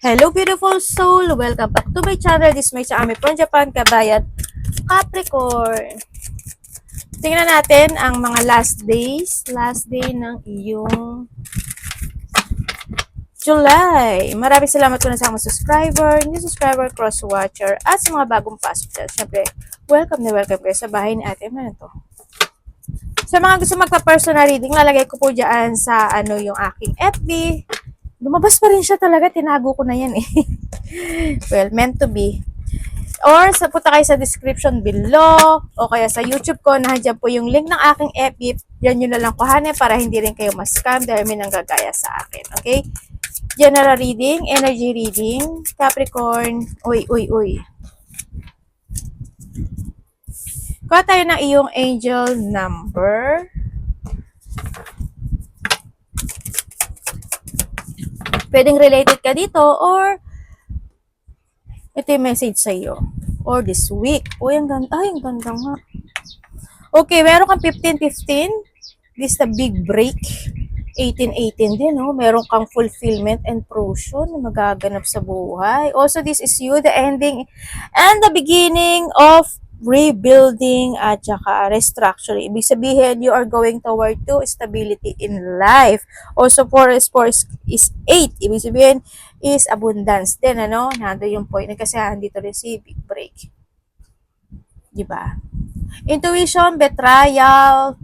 Hello beautiful soul! Welcome back to my channel. This is my Ami from Japan, Kabayan, Capricorn. Tingnan natin ang mga last day ng iyong July. Maraming salamat po na sa mga subscriber, new subscriber, cross-watcher, at sa mga bagong pasok dyan. Siyempre, welcome kayo sa bahay ni ate. Ano to? Sa mga gusto magpa-personal reading, lalagay ko po dyan sa yung aking FB. Lumabas pa rin siya talaga, tinago ko na yan eh. Well, meant to be. Or punta kayo sa description below o kaya sa YouTube ko, nandiyan po yung link ng aking FB. Yan nyo na lang kuhanin para hindi rin kayo ma-scam dahil may nanggagaya sa akin. Okay? General reading, energy reading, Capricorn. Uy. Kuha tayo ng iyong angel number. Pwedeng related ka dito or ito yung message sa iyo. Or this week. Uy, ang ganda. Ay, ang ganda nga. Okay, meron kang 15-15. This is the big break. 18-18 din, no? Meron kang fulfillment and fruition na magaganap sa buhay. Also, this is you, the ending and the beginning of rebuilding at saka restructuring. Ibig sabihin, you are going toward to stability in life. Also, 4 is 8. Ibig sabihin, is abundance din, ano? Nando yung point. Kasi dito rin si big break. Diba? Intuition, betrayal,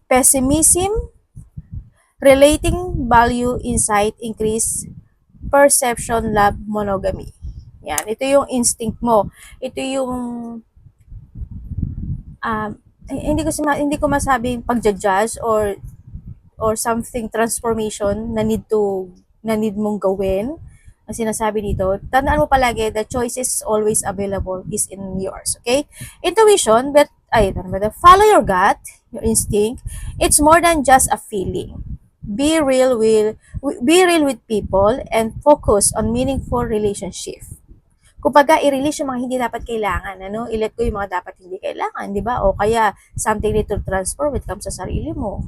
pessimism, relating value, insight, increase, perception, love, monogamy. Yan. Ito yung instinct mo. Ito yung hindi ko masabing pagja-judge or something transformation na need mong gawin. Ang sinasabi dito, tandaan mo palagi, the choices always available is in yours. Okay? Intuition, follow your gut, your instinct. It's more than just a feeling. Be real with people and focus on meaningful relationship. Kumbaga, i-release yung mga hindi dapat kailangan, ano? I-let go yung mga dapat hindi kailangan, di ba? O kaya, something need to transform when it comes sa sarili mo.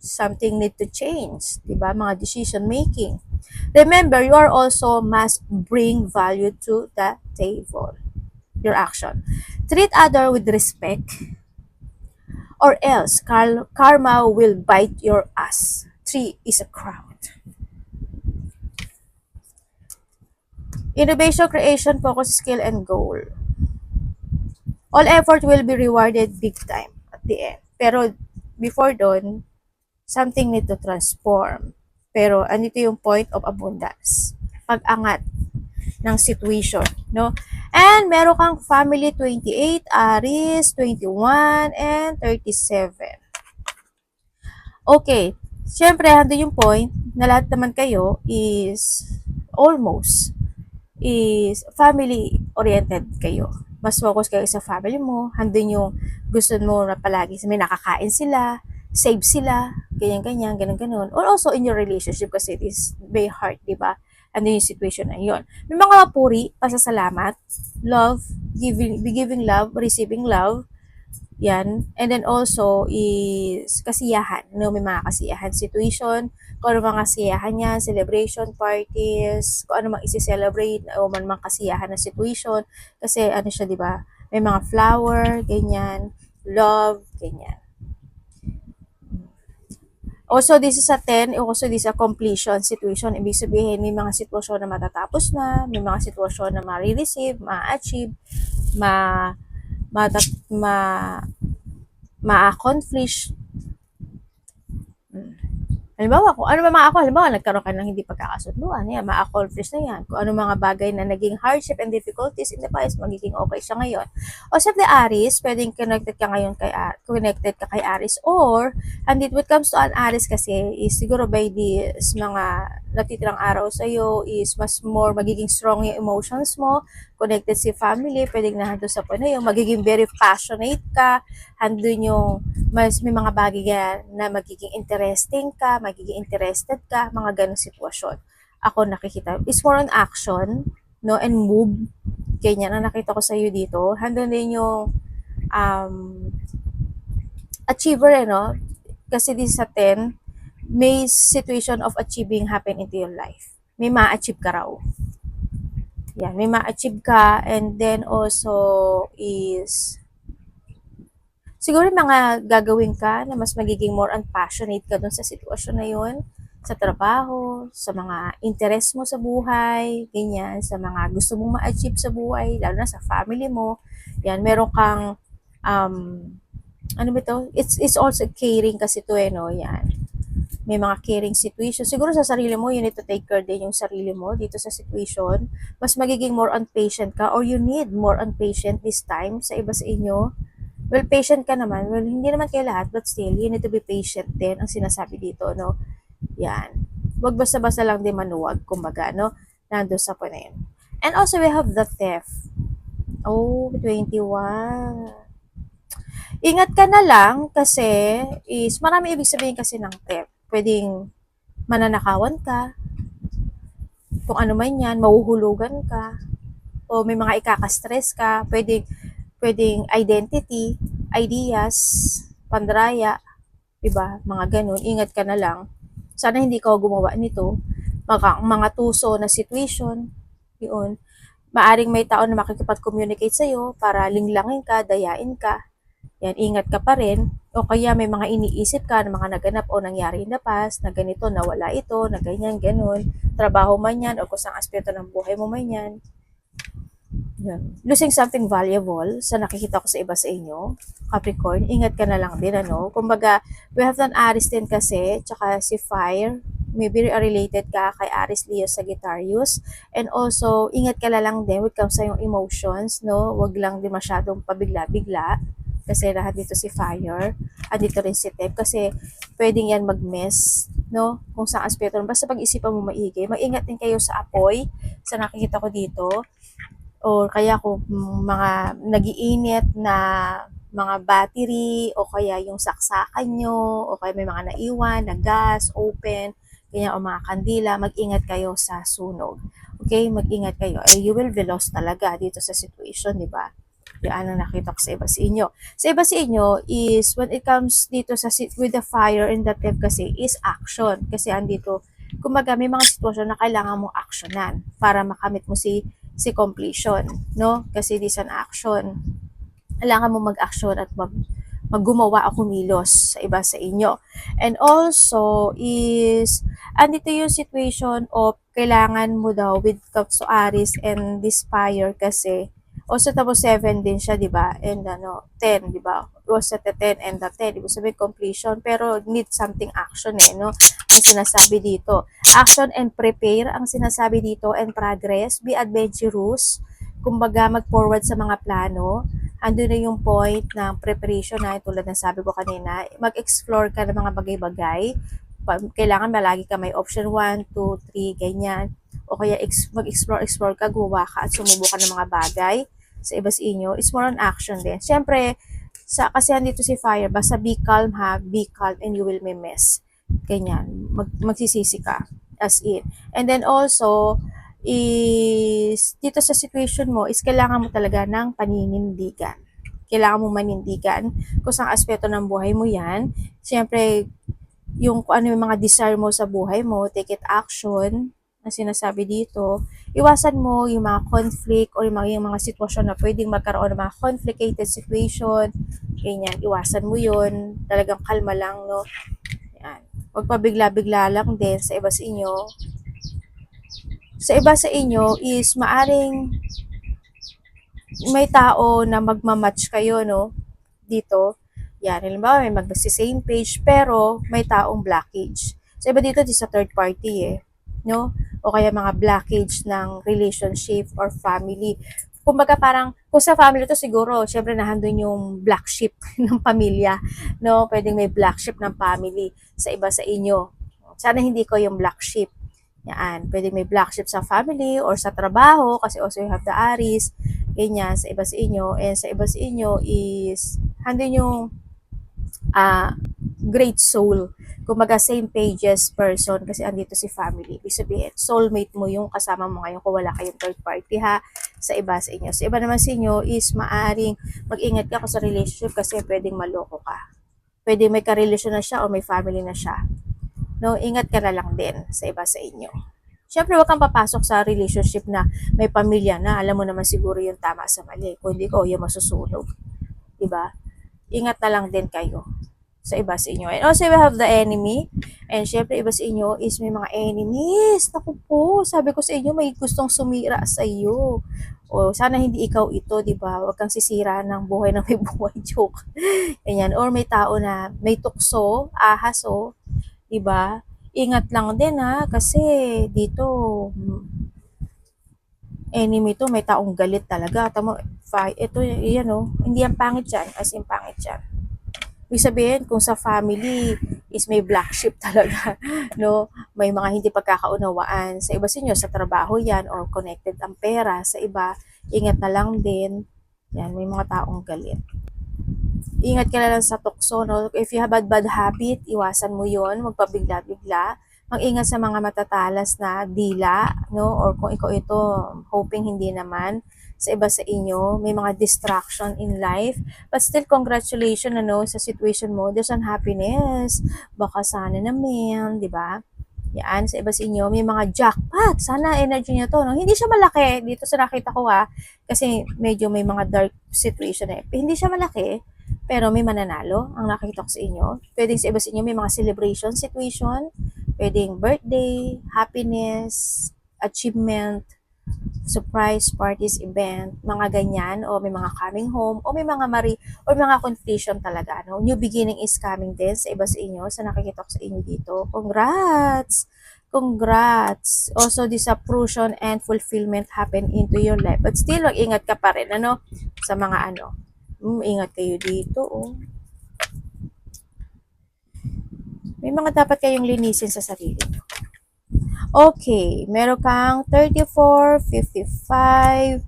Something need to change, di ba? Mga decision making. Remember, you are also must bring value to the table. Your action. Treat other with respect or else karma will bite your ass. 3 is a crown. Innovation, creation, focus, skill, and goal. All effort will be rewarded big time at the end. Pero before doon, something need to transform. Pero andito yung point of abundance. Pag-angat ng situation, no? And meron kang family 28, Aries 21, and 37. Okay. Siyempre, andun yung point na lahat naman kayo is family-oriented kayo. Mas focus kayo sa family mo. Andun yung gusto mo na palagi may nakakain sila, save sila, ganyan-ganyan, ganun-ganun. Or also in your relationship kasi it is very hard, di ba? Andun yung situation na yun. May mga puri, pasasalamat, love, giving love, receiving love, yan. And then also is kasiyahan. No? May mga kasiyahan situation. Kung ano mga kasiyahan yan, celebration parties, kung ano mang isi-celebrate o man mga kasiyahan na situation. Kasi ano siya, di ba? May mga flower, ganyan, love, ganyan. Also, this is a 10. Also, this is a completion situation. Ibig sabihin, may mga sitwasyon na matatapos na, may mga sitwasyon na ma-receive, ma-achieve, ma-accomplish. Halimbawa, kung ano mga ako, nagkaroon ka ng hindi pagkakasunduan, yan, ma-accomplish na yan. Kung ano mga bagay na naging hardship and difficulties in the past, magiging okay siya ngayon. O sa Aries, pwedeng connected ka kay Aries, or, and when it comes to an Aries kasi, is siguro by this mga natitirang araw sa'yo, is mas more magiging strong yung emotions mo, connected si family, pwedeng nandun sa point na yung magiging very passionate ka, handun yung mas may mga bagay na magiging interesting ka, magiging interested ka, mga ganong sitwasyon. Ako nakikita, it's more on action, no, and move. Ganyan, ang nakita ko sa iyo dito. Handun din yung achiever, no? Kasi this sa 10, may situation of achieving happen into your life. May ma-achieve ka raw. Yan, may ma-achieve ka, and then also is siguro yung mga gagawin ka na mas magiging more and passionate ka dun sa sitwasyon na yun, sa trabaho, sa mga interest mo sa buhay, ganyan, sa mga gusto mong ma-achieve sa buhay, lalo na sa family mo. Yan, meron kang, um, ano ba to? It's also caring kasi to no? Yan. May mga caring situation. Siguro sa sarili mo, you need to take care din yung sarili mo dito sa situation. Mas magiging more on patient ka, or you need more on patient this time sa iba sa inyo. Well, patient ka naman. Well, hindi naman kayo lahat, but still, you need to be patient din ang sinasabi dito, no? Yan. Huwag basta-basta lang din manuwag, kumbaga, no? Nandun sa po na yun. And also, we have the theft. Oh, 21. Ingat ka na lang kasi is marami ibig sabihin kasi ng theft. Pwedeng mananakawan ka, kung ano man yan, mahuhulugan ka, o may mga ikaka-stress ka, pwedeng identity, ideas, pandraya, diba? Mga ganun, ingat ka na lang. Sana hindi ka gumawa nito. Mga tuso na situation, yun. Maaring may tao na makikipag-communicate sa'yo para linglangin ka, dayain ka. Yan, ingat ka pa rin. O kaya may mga iniisip ka na mga naganap o nangyari in the past, na ganito, nawala ito, na ganyan, ganun. Trabaho man yan, o kusang aspeto ng buhay mo man yan. Yan. Losing something valuable sa nakikita ko sa iba sa inyo, Capricorn, ingat ka na lang din, ano? Kumbaga, we have an Aries din kasi, tsaka si Fire, maybe related ka kay Aries, Leo, Sagittarius, and also, ingat ka na lang din with comes sa yung emotions, no? Wag lang din masyadong pabigla-bigla, kasi lahat dito si Fire, at dito rin si Tep, kasi pwedeng yan mag-mess, no? Kung sa aspeto, basta pag-isipan mo maigi, mag-ingat din kayo sa apoy, sa nakikita ko dito, or kaya kung mga nagiinit na mga battery, o kaya yung saksakan nyo, o kaya may mga naiwan na gas, open, ganyan, o mga kandila, mag-ingat kayo sa sunog. Okay, mag-ingat kayo. You will be lost talaga dito sa situation, di ba? Yan ang nakita ko sa iba sa inyo. Sa iba sa inyo is, when it comes dito sa with the fire and the tip kasi, is action. Kasi andito, kumbaga may mga sitwasyon na kailangan mong actionan para makamit mo si completion, no? Kasi this an action. Kailangan mo mag-action at maggumawa o kumilos sa iba sa inyo. And also is, andito yung situation of kailangan mo daw with Cups to Aries and this fire kasi also tapos 7 din siya, di ba? And 10, di ba? Was at the 10 and the 10, ibig sabihin completion, pero need something action no? Ang sinasabi dito. Action and prepare ang sinasabi dito, and progress, be adventurous, kumbaga mag-forward sa mga plano. Andun na yung point ng preparation na tulad ng sabi ko kanina, mag-explore ka ng mga bagay-bagay. Kailangan malagi ka may option 1, 2, 3, ganyan. O kaya mag-explore ka, gumawa ka at sumubukan ng mga bagay sa iba sa inyo. It's more on action din. Siyempre, kasi andito si Fire, basta be calm and you will may miss. Ganyan, magsisisi ka, as in. And then also, is dito sa situation mo is kailangan mo talaga ng paninindigan. Kailangan mo manindigan kung saan aspeto ng buhay mo yan. Siyempre, yung kung ano yung mga desire mo sa buhay mo, take it action, na sinasabi dito. Iwasan mo yung mga conflict or yung mga sitwasyon na pwedeng magkaroon ng mga complicated situation. Ganyan, iwasan mo yun. Talagang kalma lang, no? Yan. Huwag pa bigla-bigla lang din sa iba sa inyo. Sa iba sa inyo is maaring may tao na magmamatch kayo, no? Dito. Yan, halimbawa may same page pero may taong blockage. Sa iba dito, di sa third party no? O kaya mga blockage ng relationship or family. Kumbaga parang, kung sa family to siguro, syempre nahandun yung black sheep ng pamilya, no? Pwedeng may black sheep ng family sa iba sa inyo. Sana hindi ko yung black sheep. Yan, pwedeng may black sheep sa family or sa trabaho kasi also you have the Aries, ganyan, sa iba sa inyo. And sa iba sa inyo is, handun yung great soul. Kumbaga, same pages person kasi andito si family. Ibig sabihin, soulmate mo yung kasama mo ngayon kung wala kayong third party ha, sa iba sa inyo. Sa iba naman sa inyo is maaring mag-ingat ka sa relationship kasi pwedeng maloko ka. Pwedeng may karelasyon na siya o may family na siya. No, ingat ka na lang din sa iba sa inyo. Siyempre, wag kang papasok sa relationship na may pamilya na, alam mo naman siguro yung tama sa mali. Kung hindi ko, yung masusunog. Diba? Ingat na lang din kayo sa iba sa inyo. And also, we have the enemy. And syempre, iba sa inyo is may mga enemies. Naku po, sabi ko sa inyo, may gustong sumira sa iyo. O, sana hindi ikaw ito, di ba? Huwag kang sisira ng buhay na may buhay joke. Ganyan. Or may tao na may tukso, ahas o, di ba? Ingat lang din ha, kasi dito, enemy to, may taong galit talaga. Tamo, ito, yan o, hindi yan pangit yan, as in pangit yan. Ibig sabihin, kung sa family is may black sheep talaga, no? May mga hindi pagkakaunawaan. Sa iba sa inyo, sa trabaho yan, or connected ang pera. Sa iba, ingat na lang din. Yan, may mga taong galit. Ingat ka na lang sa tukso, no? If you have bad habit, iwasan mo yon, magpabigla-bigla. Mag-ingat sa mga matatalas na dila, no? Or kung ikaw ito, hoping hindi naman, sa iba sa inyo, may mga distraction in life. But still, congratulations, ano, sa situation mo. There's unhappiness. Baka sana naman, di ba? Yan, sa iba sa inyo, may mga jackpot. Sana energy nyo to. No? Hindi siya malaki. Dito sa nakita ko kasi medyo may mga dark situation eh. Hindi siya malaki, pero may mananalo. Ang nakita ko sa inyo. Pwedeng sa iba sa inyo, may mga celebration situation. Pwedeng birthday, happiness, achievement, surprise parties, event, mga ganyan, o may mga coming home, o may mga or mga completion talaga, no? New beginning is coming din sa iba sa inyo, sa nakikita ko sa inyo dito. Congrats! Congrats! Also, disapproval and fulfillment happen into your life. But still, mag-ingat ka pa rin, ano? Sa mga ano. Ingat kayo dito, oh. May mga dapat kayong linisin sa sarili. Okay, meron kang 34, 55,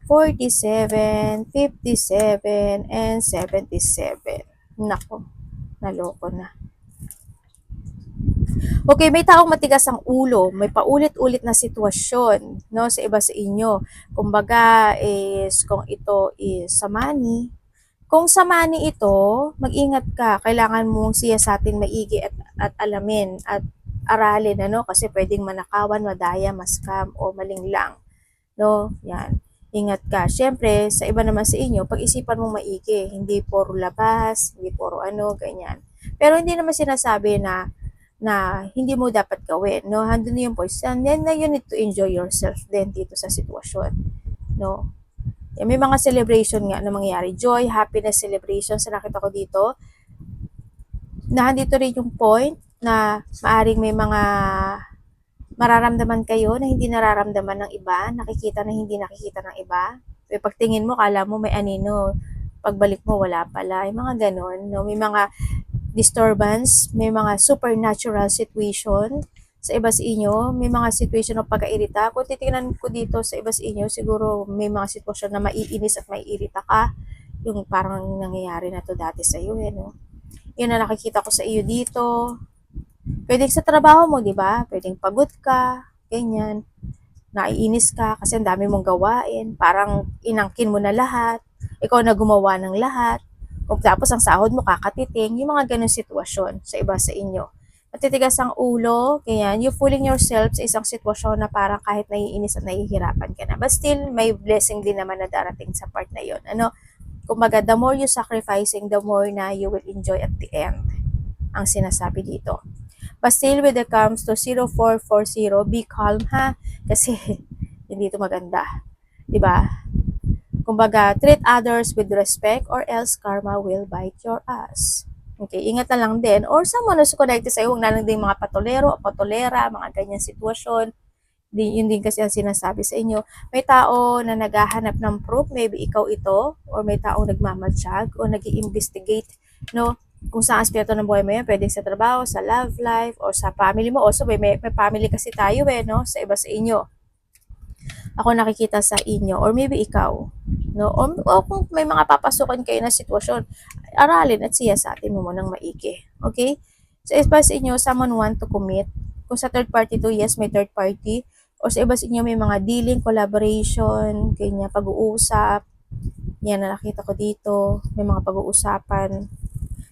47, 57, and 77. Nako, naloko na. Okay, may taong matigas ang ulo, may paulit-ulit na sitwasyon, no, sa iba sa inyo. Kumbaga is kung ito is sa money, kung sa money ito, mag-ingat ka. Kailangan mong siyasatin maigi at alamin at aralin, ano, kasi pwedeng manakawan, madaya, maskam, o malinglang. No? Yan. Ingat ka. Siyempre, sa iba naman sa inyo, pag-isipan mong maigi. Hindi puro labas, hindi puro ano, ganyan. Pero hindi naman sinasabi na hindi mo dapat gawin. No? Handun yung voice. And then, you need to enjoy yourself din dito sa sitwasyon. No? Yan, may mga celebration nga na mangyayari. Joy, happiness celebration sa nakita ko dito. Na dito rin yung point na maaring may mga mararamdaman kayo na hindi nararamdaman ng iba, nakikita na hindi nakikita ng iba. Pagtingin mo, kala mo may anino, pagbalik mo, wala pala. Yung mga ganon, no? May mga disturbance, may mga supernatural situation sa iba sa inyo, may mga situation ng pagkairita. Kung titingnan ko dito sa iba sa inyo, siguro may mga sitwasyon na maiinis at maiirita ka, yung parang nangyayari na to dati sa iyo, no? Yun na nakikita ko sa iyo dito. Pwedeng sa trabaho mo, di ba? Pwedeng pagod ka, ganyan. Naiinis ka kasi ang dami mong gawain. Parang inangkin mo na lahat. Ikaw na gumawa ng lahat. Kung tapos ang sahod mo kakatiting, yung mga ganun sitwasyon sa iba sa inyo. Matitigas ang ulo, ganyan. You fooling yourself sa isang sitwasyon na parang kahit naiinis at nahihirapan ka na. But still, may blessing din naman na darating sa part na yon. Ano? Kumbaga, the more you sacrificing, the more na you will enjoy at the end. Ang sinasabi dito. But still, when it comes to 0440, be calm ha. Kasi, hindi ito maganda. Diba? Kumbaga, treat others with respect or else karma will bite your ass. Okay, ingat na lang din. Or someone who's connected sa iyo, huwag na lang din mga patolero, patolera, mga ganyan sitwasyon. Yun din kasi ang sinasabi sa inyo. May tao na naghahanap ng proof, maybe ikaw ito, or may taong nagmamatsyag, o nag-i-investigate, no? Kung saan aspecto ng buhay mo yan, pwedeng sa trabaho, sa love life, or sa family mo. Also, may family kasi tayo no? Sa iba sa inyo. Ako nakikita sa inyo, or maybe ikaw, no? O kung may mga papasukan kayo na sitwasyon, aralin at siyasatin mo ng maigi. Okay? Sa iba sa inyo, someone want to commit. Kung sa third party to, yes, may third party. O sa iba sa inyo, may mga dealing, collaboration, kanya pag-uusap. Yan na nakita ko dito. May mga pag-uusapan.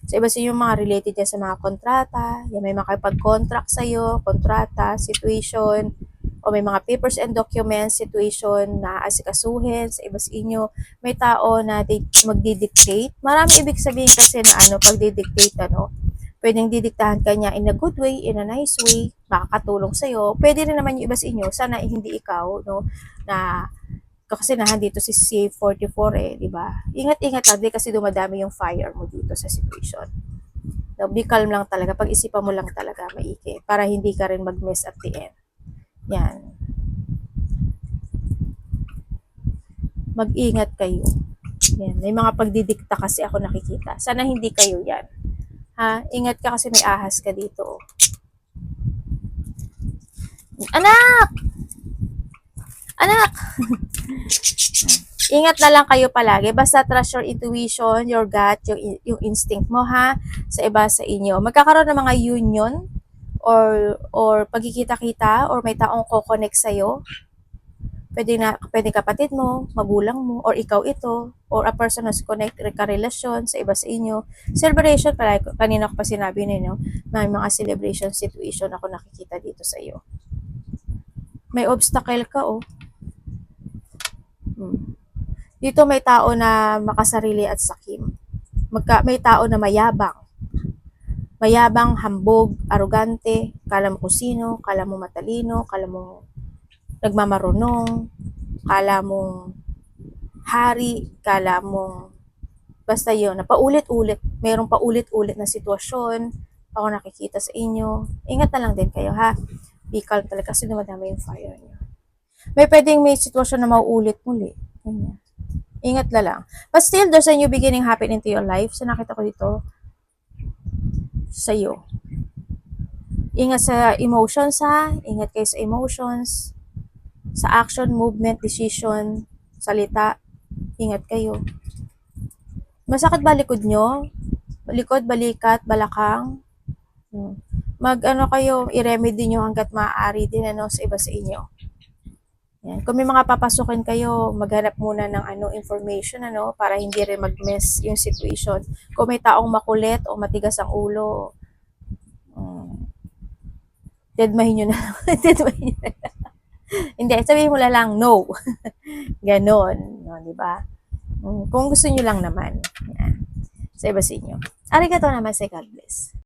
Sa iba sa inyo, mga related yan sa mga kontrata. Yan, may makipag-contract sa'yo, kontrata, situation. o may mga papers and documents, situation na asikasuhin sa iba sa inyo, may tao na magdidictate. Marami ibig sabihin kasi na pagdidictate, pwedeng didiktahan ka niya in a good way, in a nice way, makakatulong sa'yo. Pwede rin naman yung iba sa inyo, sana hindi ikaw, na kasi dito si C44 di ba? Ingat-ingat lang din kasi dumadami yung fire mo dito sa situation. No, be calm lang talaga. Pag-isipan mo lang talaga maigi para hindi ka rin mag-miss at the end. Yan. Mag-ingat kayo. Yan. May mga pagdidikta kasi ako nakikita. Sana hindi kayo yan. Ha? Ingat ka kasi may ahas ka dito. Anak! Anak! Ingat na lang kayo palagi. Basta trust your intuition, your gut, yung instinct mo ha, sa iba sa inyo. Magkakaroon ng mga union or pagkikita-kita or may taong ko-connect sa'yo. Pwede kapatid mo, magulang mo, or ikaw ito, or a person who's connect ka-relasyon sa iba sa inyo. Celebration, kanina ko pa sinabi ninyo, may mga celebration situation ako nakikita dito sa iyo. May obstacle ka, Dito may tao na makasarili at sakim. May tao na mayabang. Mayabang, hambog, arugante, kala mo kusino, kala mo matalino, kala mo nagmamarunong, kala mong hari, kala mong basta yun, na paulit-ulit, mayroong paulit-ulit na sitwasyon, ako nakikita sa inyo. Ingat na lang din kayo ha. Be calm talaga kasi dumadami yung fire niyo. May sitwasyon na mauulit muli. Ganyan. Ingat na lang. But still, there's a new beginning happening into your life. So, nakita ko dito sa'yo. Ingat sa emotions ha. Ingat kayo sa emotions. Sa action, movement, decision, salita. Ingat kayo. Masakit ba likod nyo? Likod, balikat, balakang? Kayo, i-remedy nyo hanggat maaari din sa iba sa inyo. Yan. Kung may mga papasukin kayo, maghanap muna ng information para hindi rin mag-miss yung situation. Kung may taong makulit o matigas ang ulo, deadmahin nyo na lang. Deadmahin nyo na lang. Hindi, sabihin mo lang no. Ganon, di ba? Kung gusto nyo lang naman. Yan. Sa iba sa inyo. Arigato naman, say God bless.